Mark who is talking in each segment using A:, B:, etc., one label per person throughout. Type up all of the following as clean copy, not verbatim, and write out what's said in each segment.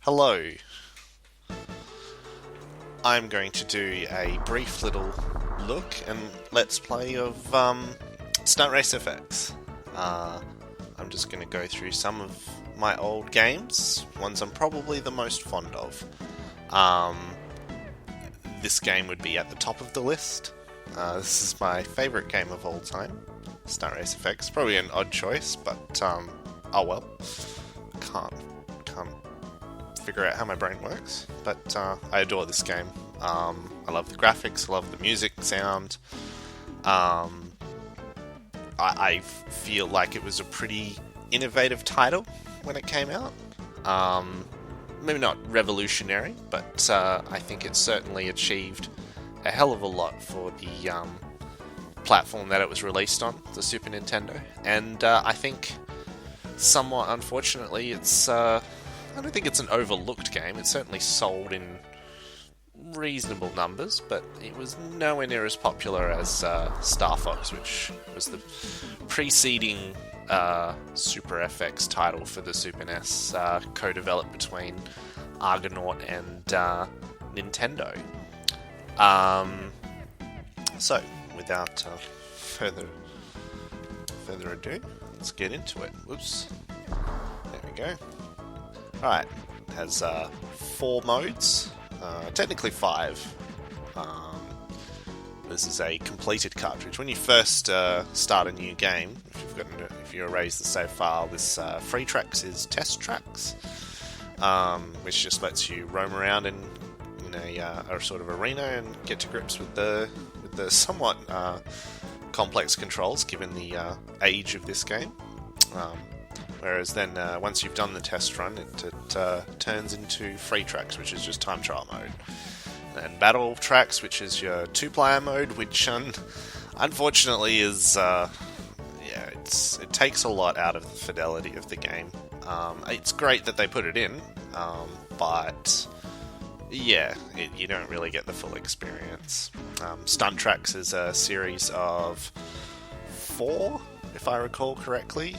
A: Hello. I'm going to do a brief little look and let's play of Stunt Race FX. I'm just going to go through some of my old games, ones I'm probably the most fond of. This game would be at the top of the list. This is my favourite game of all time, Stunt Race FX. Probably an odd choice, but oh well. Can't figure out how my brain works, but I adore this game. I love the graphics, I love the music, sound. I feel like it was a pretty innovative title when it came out. Maybe not revolutionary, but I think it certainly achieved a hell of a lot for the platform that it was released on, the Super Nintendo. And I think, somewhat unfortunately, I don't think it's an overlooked game. It certainly sold in reasonable numbers, but it was nowhere near as popular as Star Fox, which was the preceding Super FX title for the Super NES, co-developed between Argonaut and Nintendo. So, without further ado, let's get into it. Whoops. There we go. Alright, it has 4 modes, technically 5. This is a completed cartridge. When you first start a new game, if you erase the save file, this free tracks is test tracks, which just lets you roam around in a sort of arena and get to grips with the somewhat complex controls given the age of this game. Whereas then, once you've done the test run, it turns into free tracks, which is just time trial mode. And battle tracks, which is your 2-player mode, which unfortunately is, it takes a lot out of the fidelity of the game. It's great that they put it in, but yeah, you don't really get the full experience. Stunt Trax is a series of 4, if I recall correctly,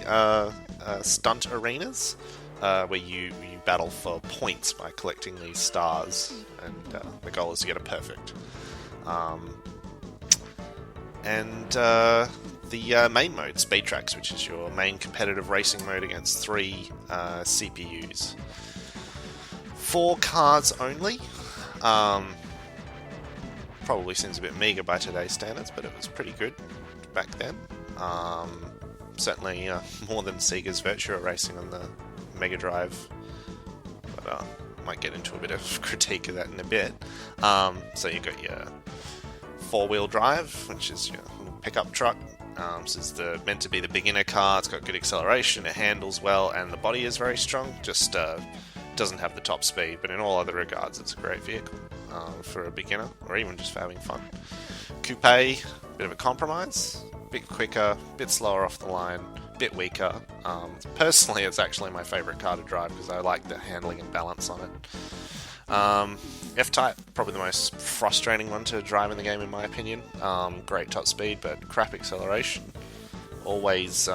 A: stunt arenas, where you battle for points by collecting these stars, and the goal is to get a perfect. And the main mode, Speed Trax, which is your main competitive racing mode against 3 CPUs. 4 cars only. Probably seems a bit meager by today's standards, but it was pretty good back then. Certainly more than Sega's Virtua Racing on the Mega Drive, but I might get into a bit of critique of that in a bit. So you've got your 4-wheel drive, which is your little pickup truck. This is meant to be the beginner car. It's got good acceleration, it handles well, and the body is very strong. Just doesn't have the top speed, but in all other regards it's a great vehicle for a beginner, or even just for having fun. Coupe, bit of a compromise. Bit quicker, bit slower off the line, bit weaker. Personally, it's actually my favourite car to drive because I like the handling and balance on it. F-Type, probably the most frustrating one to drive in the game in my opinion. Great top speed, but crap acceleration. Always,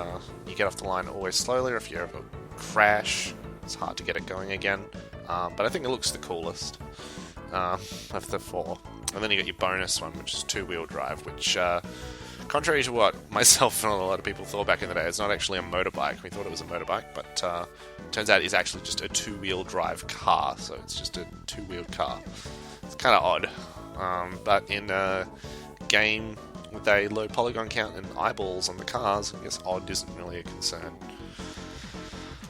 A: you get off the line always slowly, or if you ever crash, it's hard to get it going again. But I think it looks the coolest of the 4. And then you got your bonus one, which is 2-wheel drive, which... contrary to what myself and a lot of people thought back in the day, it's not actually a motorbike. We thought it was a motorbike, but turns out it's actually just a 2-wheel drive car, so it's just a 2-wheeled car. It's kind of odd, but in a game with a low polygon count and eyeballs on the cars, I guess odd isn't really a concern.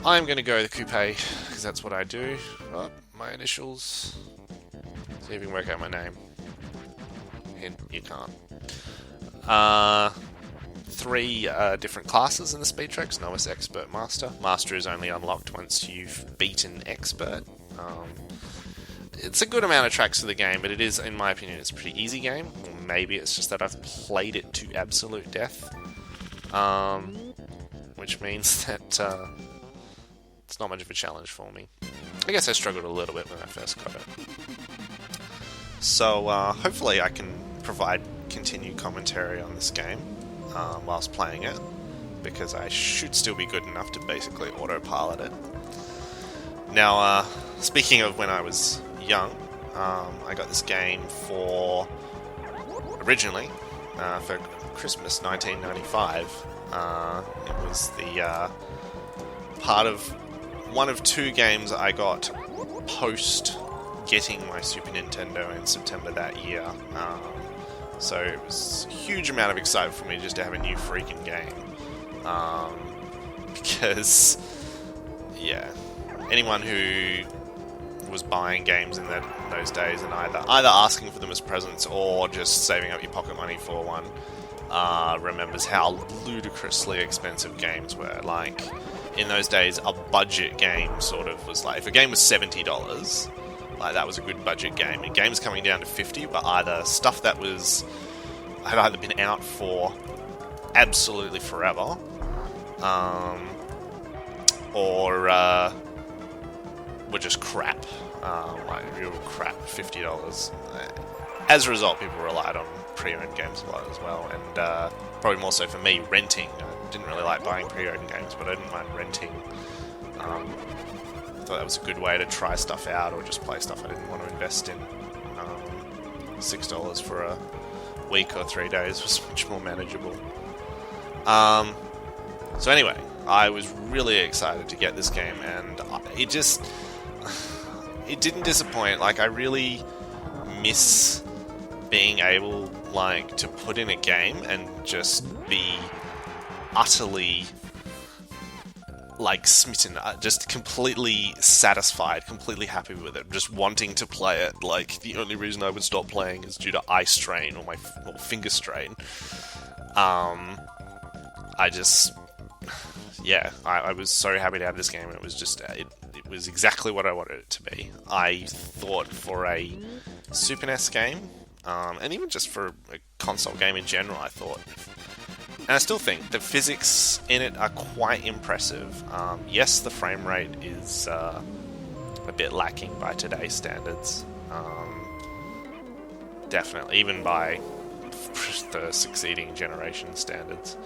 A: I'm going to go the coupe, because that's what I do. Oh, my initials. See if you can work out my name. Hint, you can't. 3 different classes in the Speed Trax: Novice, Expert, Master. Master is only unlocked once you've beaten Expert. It's a good amount of tracks for the game, but it is, in my opinion, it's a pretty easy game. Or maybe it's just that I've played it to absolute death. Which means that it's not much of a challenge for me. I guess I struggled a little bit when I first got it. So hopefully I can provide continued commentary on this game whilst playing it, because I should still be good enough to basically autopilot it. Now, speaking of when I was young, I got this game originally for Christmas 1995. It was the part of one of 2 games I got post getting my Super Nintendo in September that year. So it was a huge amount of excitement for me just to have a new freaking game. Because, yeah, anyone who was buying games in those days and either asking for them as presents or just saving up your pocket money for one remembers how ludicrously expensive games were. Like, in those days, a budget game sort of was like, if a game was $70, like, that was a good budget game. And games coming down to $50 were either stuff that had either been out for absolutely forever, or were just crap. Like real crap, $50. As a result, people relied on pre-owned games a lot as well, and probably more so for me, renting. I didn't really like buying pre-owned games, but I didn't mind renting. I thought that was a good way to try stuff out or just play stuff I didn't want to invest in. $6 for a week or 3 days was much more manageable. So anyway, I was really excited to get this game, and it didn't disappoint. Like, I really miss being able, like, to put in a game and just be utterly, like, smitten, just completely satisfied, completely happy with it, just wanting to play it. Like, the only reason I would stop playing is due to eye strain or finger strain. I was so happy to have this game. It was just, it was exactly what I wanted it to be. I thought for a Super NES game, and even just for a console game in general, I thought, and I still think, the physics in it are quite impressive. Yes, the frame rate is a bit lacking by today's standards. Definitely, even by the succeeding generation standards.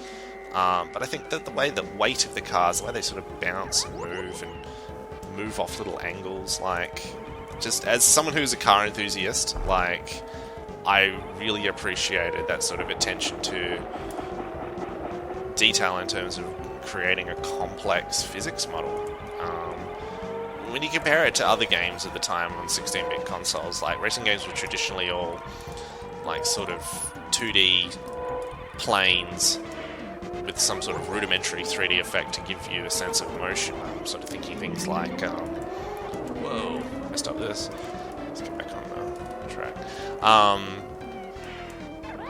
A: But I think that the weight of the cars, the way they sort of bounce and move off little angles, like, just as someone who's a car enthusiast, like, I really appreciated that sort of attention to detail in terms of creating a complex physics model. When you compare it to other games at the time on 16-bit consoles, like, racing games were traditionally all, like, sort of 2D planes with some sort of rudimentary 3D effect to give you a sense of motion. I'm sort of thinking things like, whoa, messed up this. Let's get back on the track.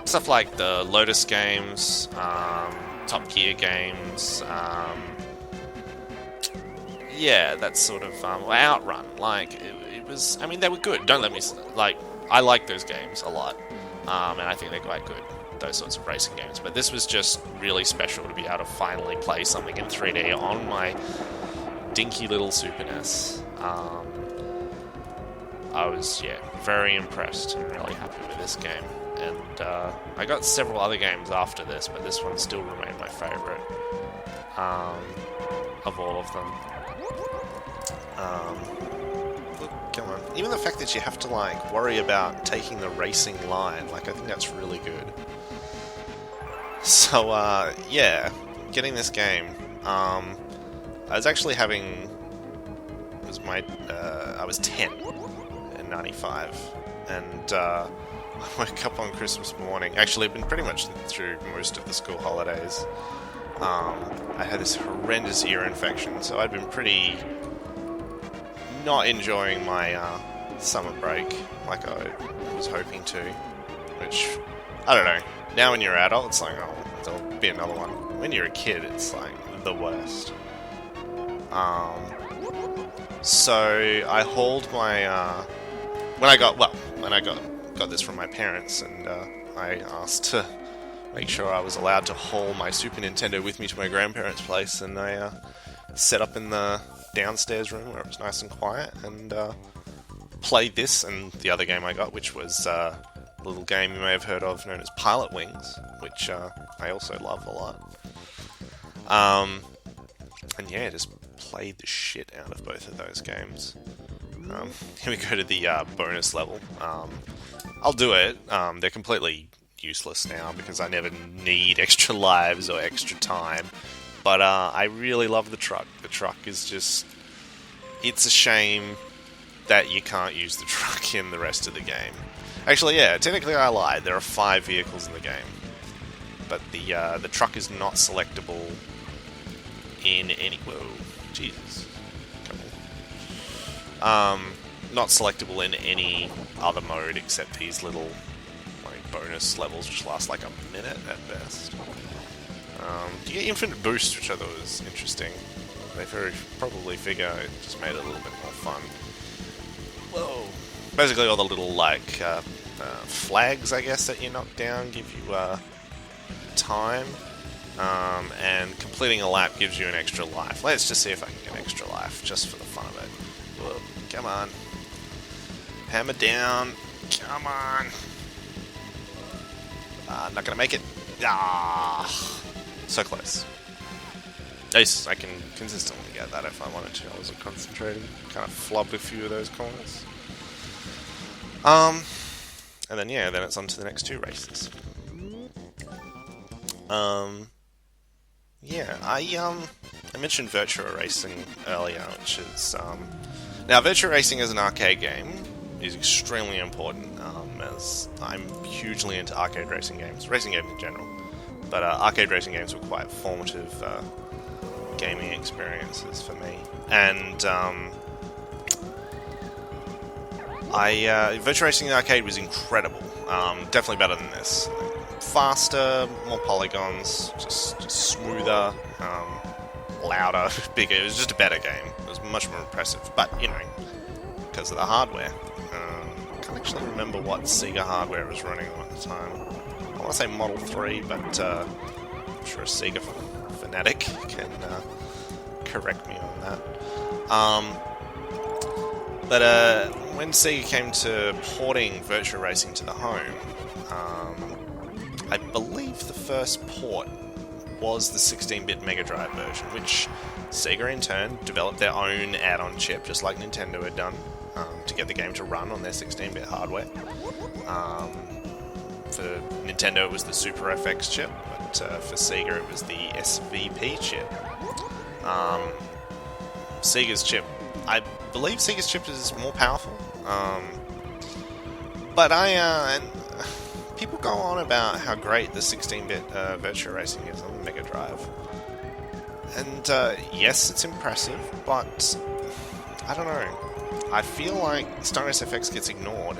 A: Stuff like the Lotus games, Top Gear games, that sort of, Outrun. Like, it was, I mean, they were good. Don't let me, like, I like those games a lot, and I think they're quite good, those sorts of racing games. But this was just really special to be able to finally play something in 3D on my dinky little Super NES. I was, very impressed and really happy with this game. And I got several other games after this, but this one still remained my favourite of all of them. Look, come on. Even the fact that you have to, like, worry about taking the racing line, like, I think that's really good. So, getting this game, I was actually having, I was 10 in 95, and I woke up on Christmas morning. Actually, I've been pretty much through most of the school holidays. I had this horrendous ear infection, so I'd been pretty not enjoying my summer break like I was hoping to, which, I don't know. Now when you're an adult, it's like, oh, there'll be another one. When you're a kid, it's like the worst. So I hauled my, when I got this from my parents, and I asked to make sure I was allowed to haul my Super Nintendo with me to my grandparents' place, and I set up in the downstairs room where it was nice and quiet, and played this and the other game I got, which was a little game you may have heard of known as Pilot Wings, which I also love a lot. And just played the shit out of both of those games. Here we go to the bonus level. I'll do it. They're completely useless now because I never need extra lives or extra time. But I really love the truck. The truck is just... It's a shame that you can't use the truck in the rest of the game. Actually, yeah, technically I lied. There are 5 vehicles in the game. But the truck is not selectable in any... Whoa, Jesus. Come on. Not selectable in any other mode except these little bonus levels, which last like a minute at best. You get infinite boost, which I thought was interesting. They probably figure it just made it a little bit more fun. Whoa! Basically, all the little flags, I guess, that you knock down give you time, and completing a lap gives you an extra life. Let's just see if I can get an extra life, just for the fun of it. Whoa! Come on! Hammer down! Come on! Not gonna make it. Ah, so close. Ace, I can consistently get that if I wanted to. I wasn't concentrating. Kind of flubbed a few of those corners. And then yeah, then it's on to the next 2 races. Yeah, I mentioned Virtua Racing earlier, which is now Virtua Racing as an arcade game is extremely important, as I'm hugely into arcade racing games in general, but arcade racing games were quite formative gaming experiences for me, and Virtua Racing in the arcade was incredible, definitely better than this. Faster, more polygons, just smoother, louder, bigger. It was just a better game. It was much more impressive, but you know, because of the hardware. I can't actually remember what Sega hardware it was running on at the time. I want to say Model 3, but I'm sure a Sega fanatic can correct me on that. But when Sega came to porting Virtua Racing to the home, I believe the first port was the 16-bit Mega Drive version, which Sega in turn developed their own add-on chip, just like Nintendo had done, to get the game to run on their 16-bit hardware. For Nintendo it was the Super FX chip, but for Sega it was the SVP chip. Sega's chip, I believe Sega's chip is more powerful, but people go on about how great the 16-bit Virtua Racing is on the Mega Drive. And yes, it's impressive, but I don't know. I feel like Stunt Race FX gets ignored.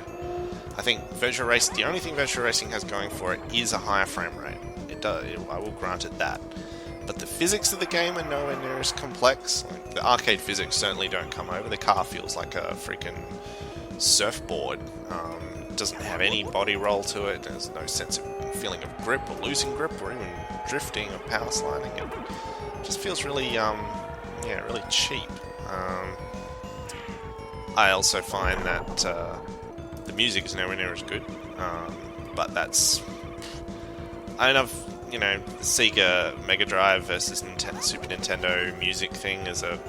A: I think the only thing Virtua Racing has going for it is a higher frame rate. I will grant it that. But the physics of the game are nowhere near as complex. Like, the arcade physics certainly don't come over. The car feels like a freaking surfboard. It doesn't have any body roll to it. There's no sense of feeling of grip or losing grip or even drifting or power sliding. It just feels really, really cheap. I also find that the music is nowhere near as good. But that's... I don't know, the Sega Mega Drive versus Super Nintendo music thing is a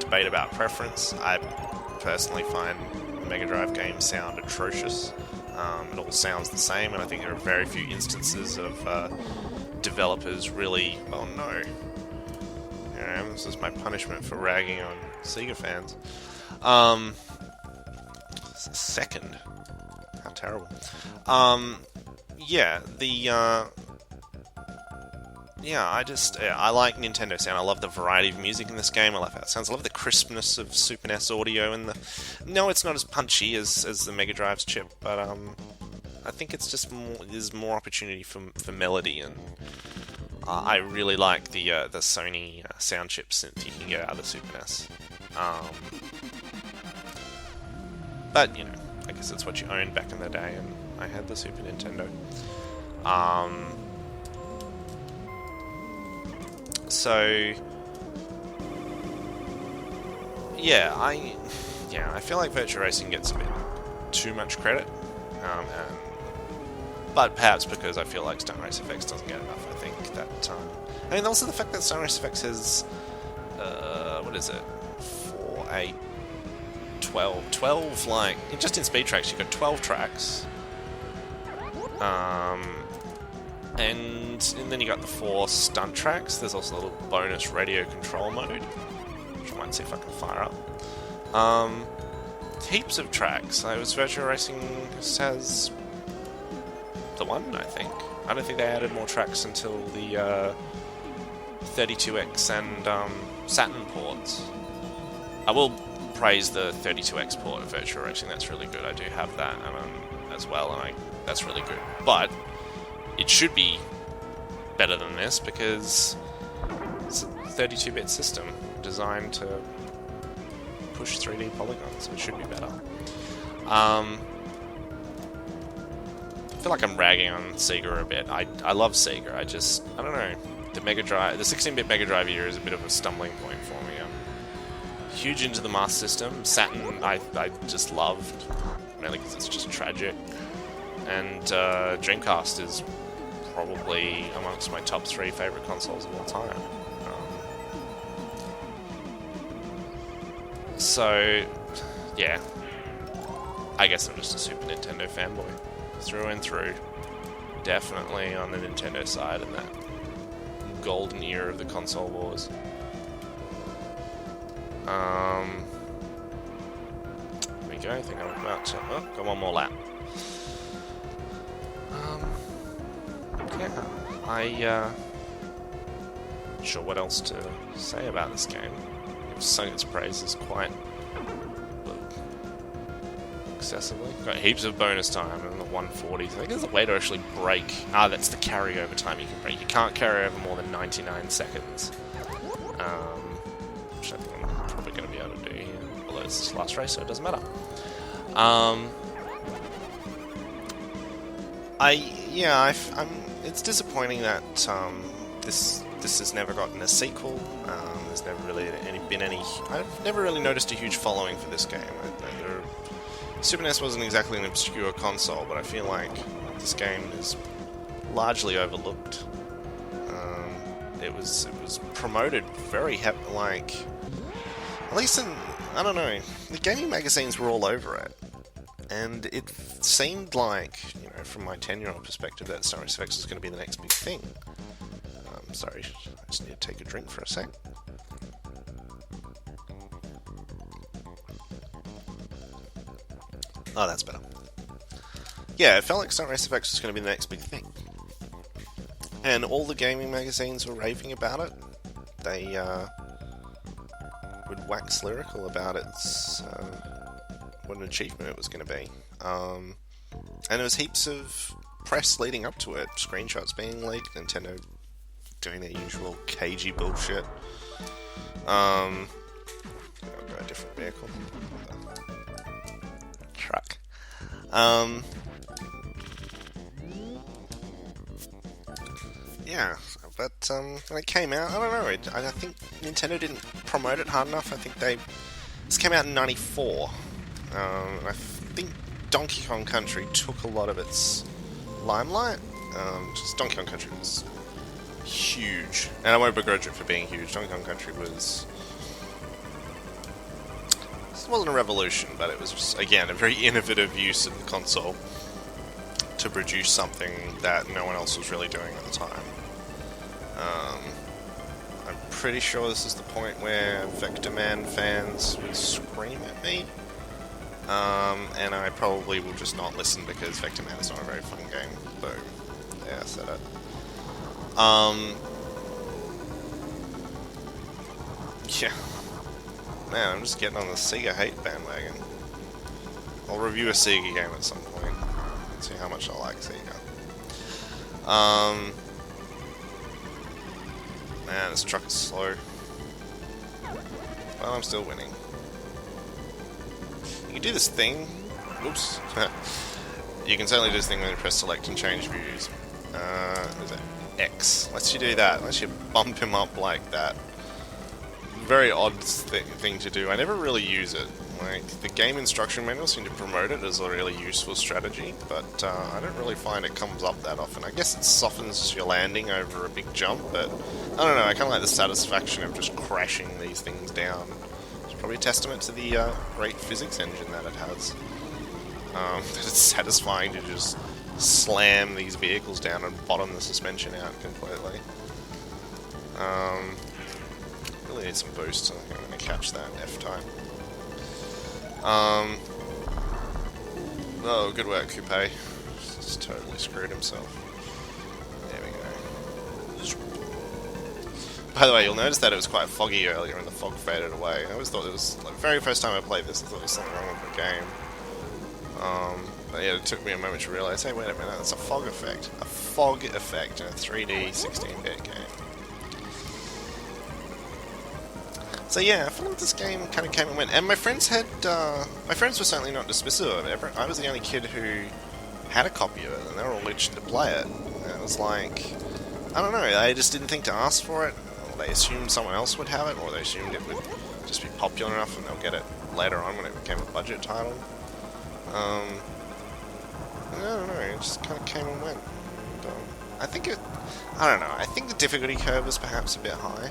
A: debate about preference. I personally find Mega Drive games sound atrocious. It all sounds the same, and I think there are very few instances of developers really... Oh no. This is my punishment for ragging on Sega fans. Second. How terrible. I like Nintendo sound. I love the variety of music in this game. I love how it sounds. I love the crispness of Super NES audio. No, it's not as punchy as the Mega Drive's chip, but I think it's just there's more opportunity for melody, and I really like the Sony sound chip synth you can get out of the Super NES. But I guess that's what you owned back in the day, and I had the Super Nintendo. I feel like Virtua Racing gets a bit too much credit, but perhaps because I feel like Stunt Race FX doesn't get enough. I think that, also the fact that Stunt Race FX has, 4, 8, 12. 12, like, just in Speed Trax, you've got 12 tracks. And then you got the 4 stunt tracks. There's also a little bonus radio control mode, which I might see if I can fire up. Heaps of tracks. Virtual Racing has the one, I think. I don't think they added more tracks until the 32X and Saturn ports. I will praise the 32X port of Virtual Racing. That's really good. I do have that as well, and that's really good. But it should be better than this because it's a 32-bit system designed to push 3D polygons, so it should be better. I feel like I'm ragging on Sega a bit. I love Sega. I don't know. The Mega Drive, the 16-bit Mega Drive era is a bit of a stumbling point for me. I'm huge into the Master System. Saturn, I just loved, mainly because it's just tragic. And Dreamcast is probably amongst my top 3 favorite consoles of all time. So, yeah. I guess I'm just a Super Nintendo fanboy. Through and through. Definitely on the Nintendo side in that golden era of the console wars. There we go. I think I'm about to... Oh, got one more lap. Yeah. Not sure what else to say about this game. I've sung its praises quite excessively. Got heaps of bonus time in the 140s. I think there's a way to actually break. That's the carryover time you can break. You can't carry over more than 99 seconds. Which I think I'm probably going to be able to do here. Although it's the last race, so it doesn't matter. It's disappointing that this has never gotten a sequel. There's never really been any. I've never really noticed a huge following for this game. Super NES wasn't exactly an obscure console, but I feel like this game is largely overlooked. It was promoted very at least in, I don't know, the gaming magazines were all over it. And it seemed like, from my 10-year-old perspective, that Stunt Race FX was going to be the next big thing. Sorry, I just need to take a drink for a sec. Oh, that's better. Yeah, it felt like Stunt Race FX was going to be the next big thing. And all the gaming magazines were raving about it. They would wax lyrical about its... what an achievement it was going to be. And there was heaps of press leading up to it. Screenshots being leaked, Nintendo doing their usual cagey bullshit. I'll go a different vehicle. Truck. Yeah, but when it came out, I don't know, I think Nintendo didn't promote it hard enough. I think this came out in 94. I think Donkey Kong Country took a lot of its limelight. Just Donkey Kong Country was huge, and I won't begrudge it for being huge. Donkey Kong Country was... It wasn't a revolution, but it was just, again, a very innovative use of the console to produce something that no one else was really doing at the time. I'm pretty sure this is the point where Vector Man fans would scream at me. And I probably will just not listen because Vector Man is not a very fun game. Boom. Yeah, I said it. Yeah. Man, I'm just getting on the Sega hate bandwagon. I'll review a Sega game at some point. See how much I like Sega. Man, this truck is slow. Well, I'm still winning. You can do this thing. Oops. You can certainly do this thing when you press select and change views. What is it? X. Lets you do that. Lets you bump him up like that. Very odd thing to do. I never really use it. Like, the game instruction manuals seem to promote it as a really useful strategy, but I don't really find it comes up that often. I guess it softens your landing over a big jump, but I don't know, I kind of like the satisfaction of just crashing these things down. It's Probably a testament to the great physics engine that it has. That it's satisfying to just slam these vehicles down and bottom the suspension out completely. Really need some boost, so I'm going to catch that F-type. Oh, good work, Coupe. Just totally screwed himself. There we go. By the way, you'll notice that it was quite foggy earlier and the fog faded away. I always thought it was, like, the very first time I played this, I thought there was something wrong with the game. But yeah, it took me a moment to realise, hey, wait a minute, that's a fog effect. A fog effect in a 3D 16-bit game. So yeah, I feel like this game kind of came and went. And my friends had, my friends were certainly not dismissive of it. I was the only kid who had a copy of it, and they were all itching to play it. And it was like, I don't know, they just didn't think to ask for it, or they assumed someone else would have it, or they assumed it would just be popular enough and they'll get it later on when it became a budget title. I don't know, it just kind of came and went. And, I think the difficulty curve was perhaps a bit high.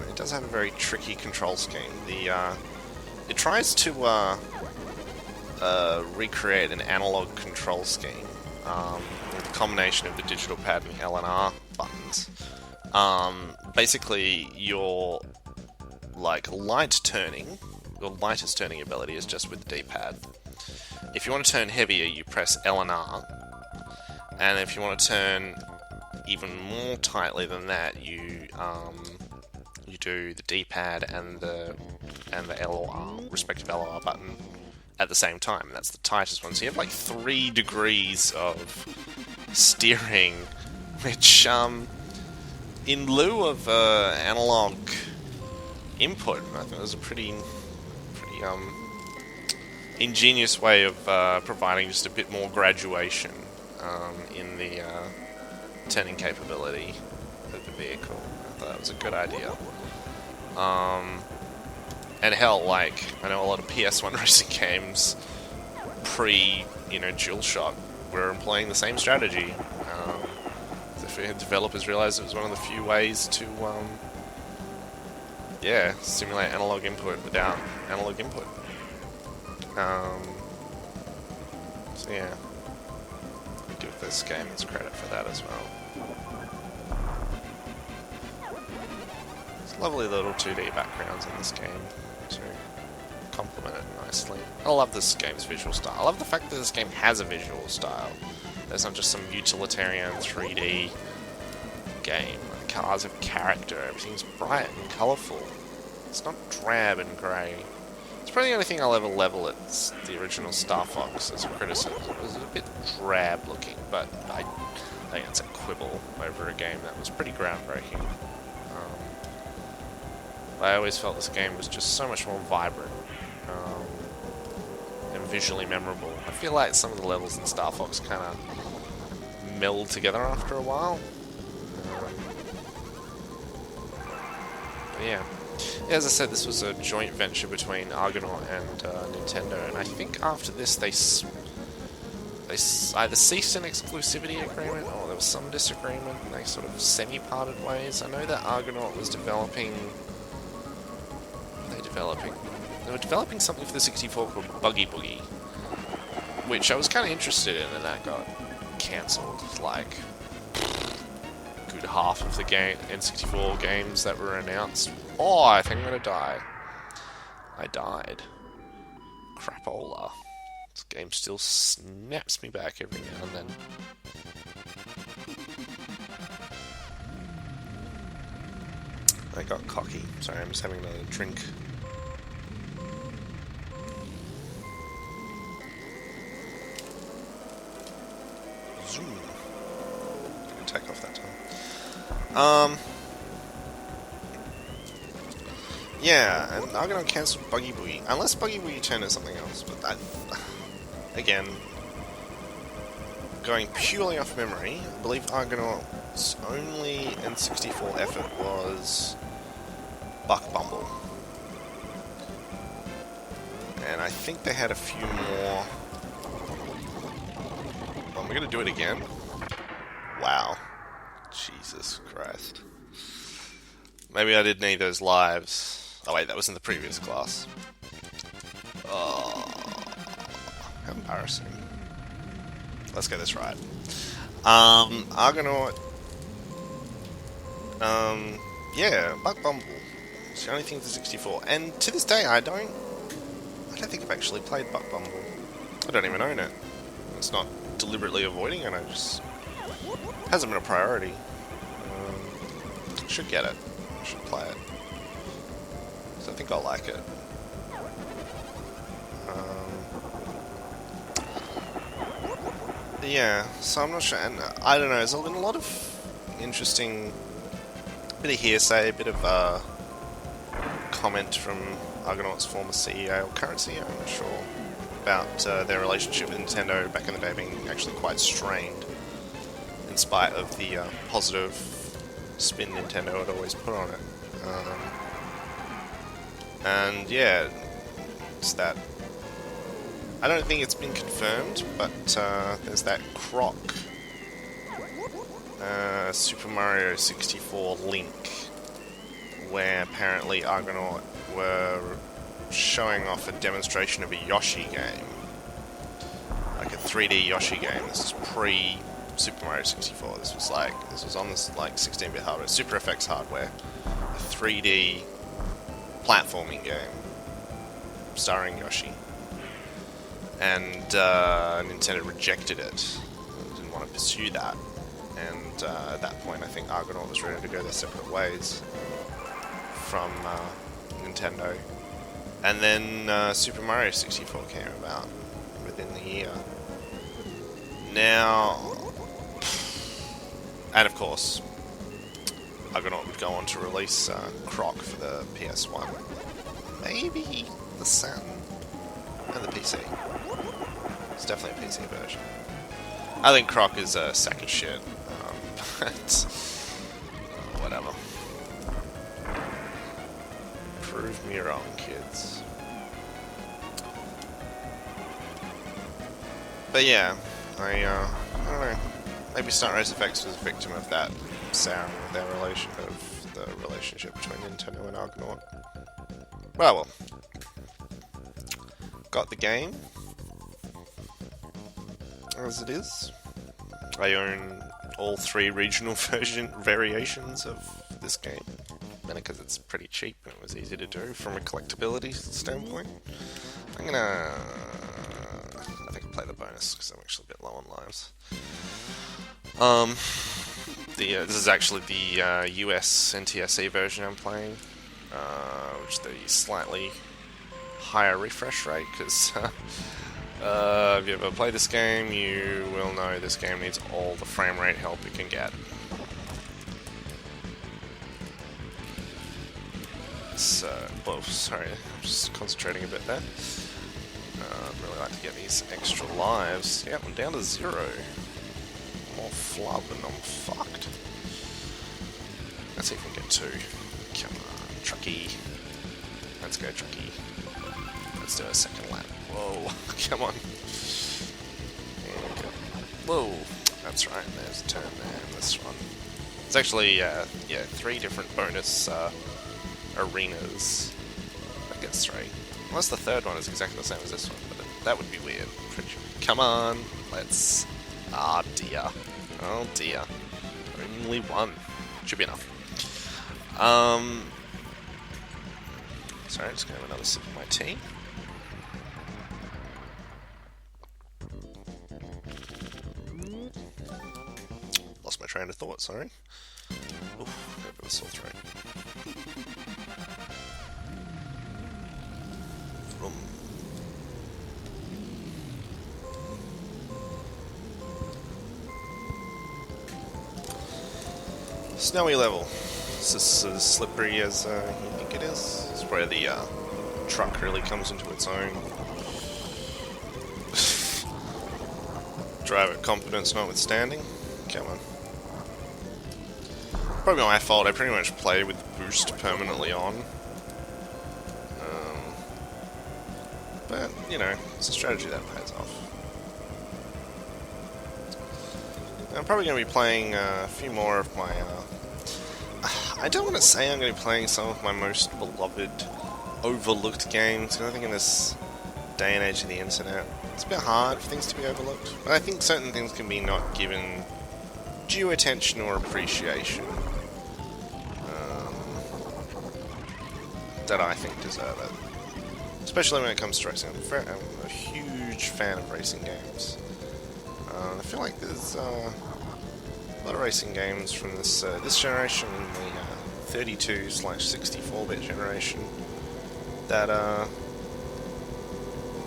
A: It does have a very tricky control scheme. It tries to recreate an analog control scheme with a combination of the digital pad and the L and R buttons. Basically, your lightest turning ability is just with the D-pad. If you want to turn heavier, you press L and R, and if you want to turn even more tightly than that, you do the D-pad and the L or R, respective L or R button at the same time. That's the tightest one. So you have like 3 degrees of steering, which in lieu of analog input, I think it was a pretty ingenious way of providing just a bit more graduation in the turning capability of the vehicle. I thought that was a good idea. And hell, like, I know a lot of PS1 racing games DualShock were employing the same strategy. The developers realized it was one of the few ways to simulate analog input without analog input. So yeah, I'll give this game its credit for that as well. There's lovely little 2D backgrounds in this game to complement it nicely. I love this game's visual style. I love the fact that this game has a visual style. There's not just some utilitarian 3D game. The cars have character, everything's bright and colourful. It's not drab and grey. It's probably the only thing I'll ever level at the original Star Fox as a criticism. It was a bit drab looking, but I think it's a quibble over a game that was pretty groundbreaking. I always felt this game was just so much more vibrant and visually memorable. I feel like some of the levels in Star Fox kind of meld together after a while. But yeah. As I said, this was a joint venture between Argonaut and Nintendo, and I think after this they either ceased an exclusivity agreement or there was some disagreement and they sort of semi-parted ways. I know that Argonaut was developing... They were developing something for the 64 called Buggy Boogie, which I was kind of interested in, and that got cancelled. Like, a good half of the N64 games that were announced. Oh, I think I'm gonna die. I died. Crapola. This game still snaps me back every now and then. I got cocky. Sorry, I'm just having another drink. Zoom. Didn't take off that time. Yeah, and Argonaut cancelled Buggy Boogie. Unless Buggy Boogie turned into something else, but that... Again, going purely off memory, I believe Argonaut's only N64 effort was Buck Bumble. And I think they had a few more... Oh, we're gonna do it again? Wow. Jesus Christ. Maybe I did need those lives. Oh wait, that was in the previous class. Oh, how embarrassing. Let's get this right. Argonaut. Yeah, Bug Bumble. It's the only thing for 64, and to this day I don't think I've actually played Bug Bumble. I don't even own it. It's not deliberately avoiding it. I just hasn't been a priority. Should get it. Should play it. So I think I'll like it. Yeah, so I'm not sure, and I don't know, there's been a lot of interesting, bit of hearsay, a bit of comment from Argonaut's former CEO, or current CEO, I'm not sure, about their relationship with Nintendo back in the day being actually quite strained, in spite of the positive spin Nintendo had always put on it. And yeah, it's that. I don't think it's been confirmed, but there's that Croc Super Mario 64 link, where apparently Argonaut were showing off a demonstration of a Yoshi game, like a 3D Yoshi game. This is pre Super Mario 64. This was on this like 16-bit hardware, Super FX hardware, a 3D platforming game starring Yoshi. And Nintendo rejected it. Didn't want to pursue that. And at that point, I think Argonaut was ready to go their separate ways from Nintendo. And then Super Mario 64 came about within the year. Now, and of course, Argonaut would go on to release Croc for the PS1, maybe the Saturn, and the PC. It's definitely a PC version. I think Croc is a sack of shit, but whatever. Prove me wrong, kids. But yeah, I don't know. Maybe Stunt Race FX was a victim of that sound, the relationship between Nintendo and Argonaut. Well, got the game as it is. I own all 3 regional variations of this game, mainly because it's pretty cheap and it was easy to do from a collectability standpoint. I think I'll play the bonus because I'm actually a bit low on lives. This is actually the US NTSC version I'm playing, which is the slightly higher refresh rate, because if you ever play this game, you will know this game needs all the frame rate help it can get. So, oh, sorry, I'm just concentrating a bit there. I'd really like to get these extra lives. Yeah, I'm down to 0. More flub and I'm fucked. Let's see if we can get 2. Come on, Trucky. Let's go, Trucky. Let's do a second lap. Whoa, come on. There we go. Whoa, that's right, there's a turn there in this one. It's actually, yeah, 3 different bonus arenas. I guess 3. Unless the third one is exactly the same as this one, but that would be weird. Pretty sure. Come on, let's... Ah, dear. Oh, dear. Only 1. Should be enough. Sorry, I'm just going to have another sip of my tea. Lost my train of thought, sorry. Oof, got a bit of a sore throat. Snowy level. Is this as slippery as you think it is? It's where the truck really comes into its own. Driver competence notwithstanding. Come on. Probably my fault, I pretty much play with the boost permanently on. But, you know, it's a strategy that pays off. I'm probably going to be playing a few more of my... I don't want to say I'm going to be playing some of my most beloved overlooked games. And I think in this day and age of the internet, it's a bit hard for things to be overlooked. But I think certain things can be not given due attention or appreciation that I think deserve it. Especially when it comes to racing. I'm a huge fan of racing games. I feel like there's a lot of racing games from this generation, the 32/64-bit generation, that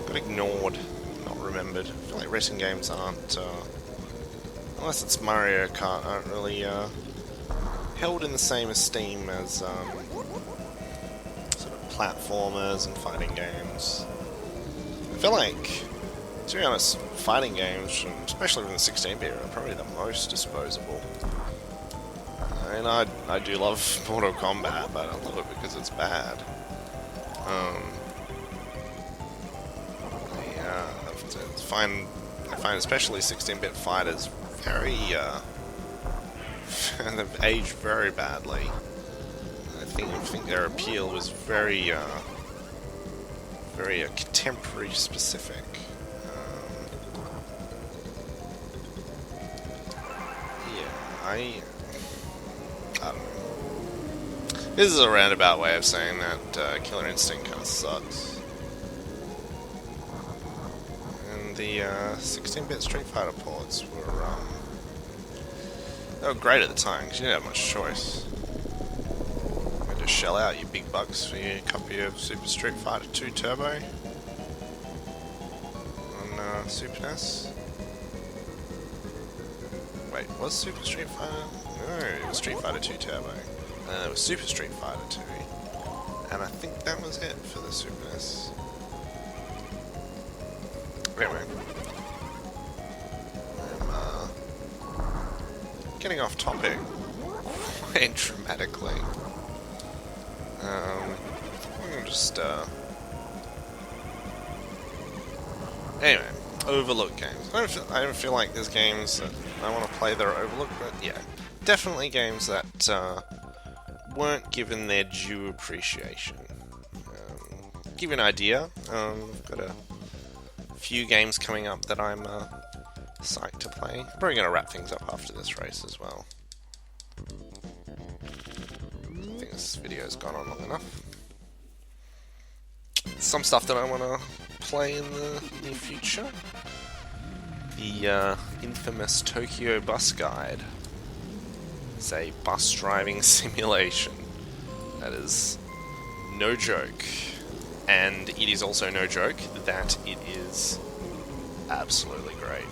A: got ignored, not remembered. I feel like racing games aren't, unless it's Mario Kart, aren't really held in the same esteem as sort of platformers and fighting games. I feel like, to be honest, fighting games, especially from the 16-bit, are probably the most disposable. And I do love Mortal Kombat, but I love it because it's bad. I find especially 16-bit fighters very, they've aged very badly. I think their appeal was very contemporary specific. I don't know. This is a roundabout way of saying that Killer Instinct kind of sucks. And the 16-bit Street Fighter ports were they were great at the time because you didn't have much choice. You had to shell out your big bucks for your copy of Super Street Fighter 2 Turbo on Super NES. Wait, was Super Street Fighter? No, it was Street Fighter 2 Turbo. It was Super Street Fighter 2. And I think that was it for the Super NES. Anyway. I'm getting off topic quite dramatically. I'm just, anyway. Overlooked games. I don't feel like there's games that I want to play that are overlooked, but yeah, definitely games that weren't given their due appreciation. Give you an idea, I've got a few games coming up that I'm psyched to play. Probably going to wrap things up after this race as well. I think this video's gone on long enough. Some stuff that I want to play in the near future. The infamous Tokyo Bus Guide. It's a bus driving simulation. That is no joke. And it is also no joke that it is absolutely great.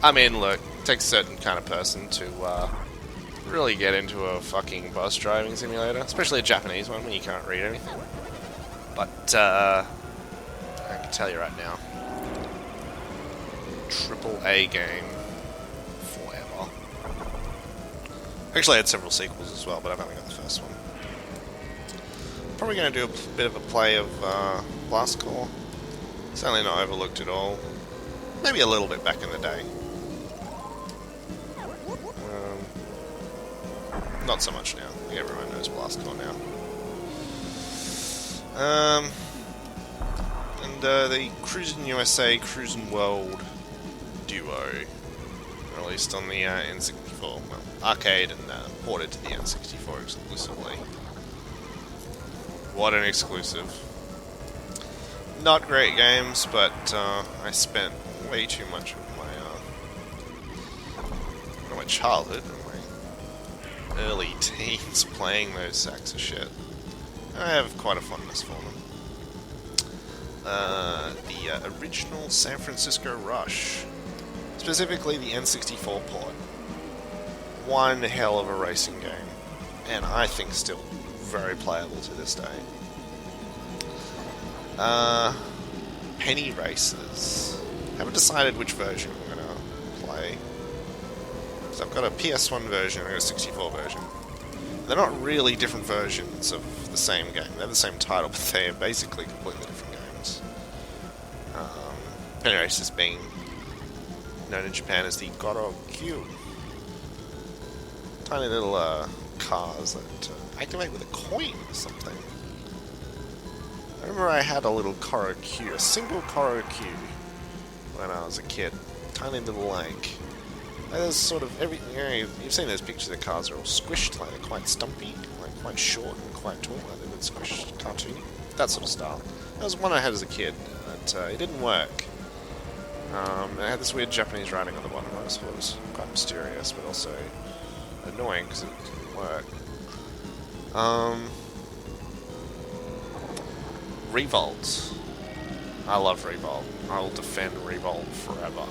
A: I mean, look, it takes a certain kind of person to really get into a fucking bus driving simulator, especially a Japanese one when you can't read anything. But I can tell you right now, AAA game forever. Actually, I had several sequels as well, but I've only got the first one. Probably going to do a bit of a play of Blast Corps. Certainly not overlooked at all. Maybe a little bit back in the day. Not so much now. I think everyone knows Blast Corps now. And the Cruisin' USA, Cruisin' World duo, released on the N64, well, arcade and ported to the N64 exclusively. What an exclusive. Not great games, but I spent way too much of my childhood and my early teens playing those sacks of shit. I have quite a fondness for them. The original San Francisco Rush, specifically the N64 port. One hell of a racing game, and I think still very playable to this day. Penny Racers. Haven't decided which version I'm going to play. So I've got a PS1 version and a 64 version. They're not really different versions of the same game. They're the same title, but they are basically completely different games. Penny Racers being known in Japan as the Gorokyu. Tiny little cars that activate with a coin or something. remember I had a little Koroku, a single Koroku, when I was a kid. Tiny little like. There's sort of every. You know, you've seen those pictures of cars are all squished, like they're quite stumpy, like quite short and quite tall, like they've been squished, cartoony. That sort of style. That was one I had as a kid, but it didn't work. It had this weird Japanese writing on the bottom. I thought it was quite mysterious, but also annoying because it didn't work. Revolt. I love Revolt. I will defend Revolt forever.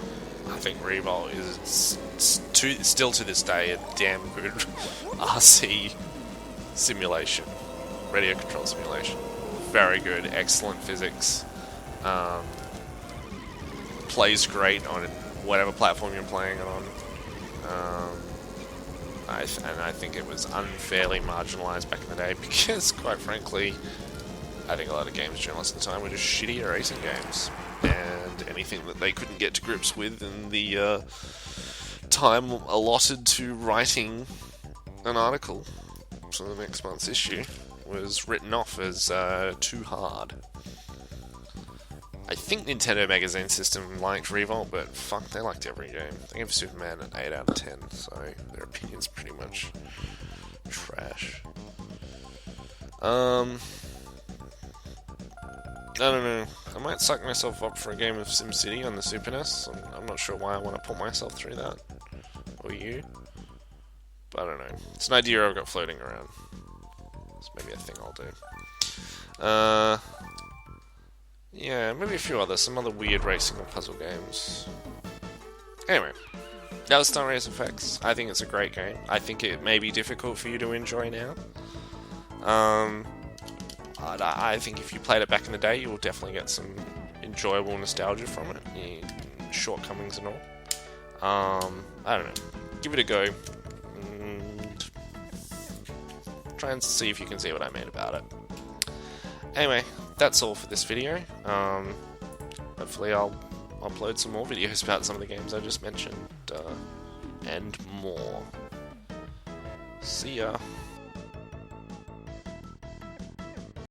A: I think Revolt is still to this day a damn good RC simulation. Radio control simulation. Very good, excellent physics. Plays great on whatever platform you're playing it on. And I think it was unfairly marginalised back in the day because, quite frankly, I think a lot of games journalists at the time were just shitty racing games, and anything that they couldn't get to grips with in the time allotted to writing an article for the next month's issue was written off as too hard. I think Nintendo Magazine System liked Revolt, but fuck, they liked every game. They gave Superman an 8 out of 10, so their opinion's pretty much trash. I don't know. I might suck myself up for a game of SimCity on the Super NES. I'm not sure why I want to put myself through that. Or you. But I don't know. It's an idea I've got floating around. It's maybe a thing I'll do. Yeah, maybe a few others. Some other weird racing or puzzle games. Anyway. That was Stunt Race FX. I think it's a great game. I think it may be difficult for you to enjoy now. I think if you played it back in the day, you will definitely get some enjoyable nostalgia from it, shortcomings and all. I don't know. Give it a go. And try and see if you can see what I made about it. Anyway, that's all for this video. Hopefully I'll upload some more videos about some of the games I just mentioned, and more. See ya.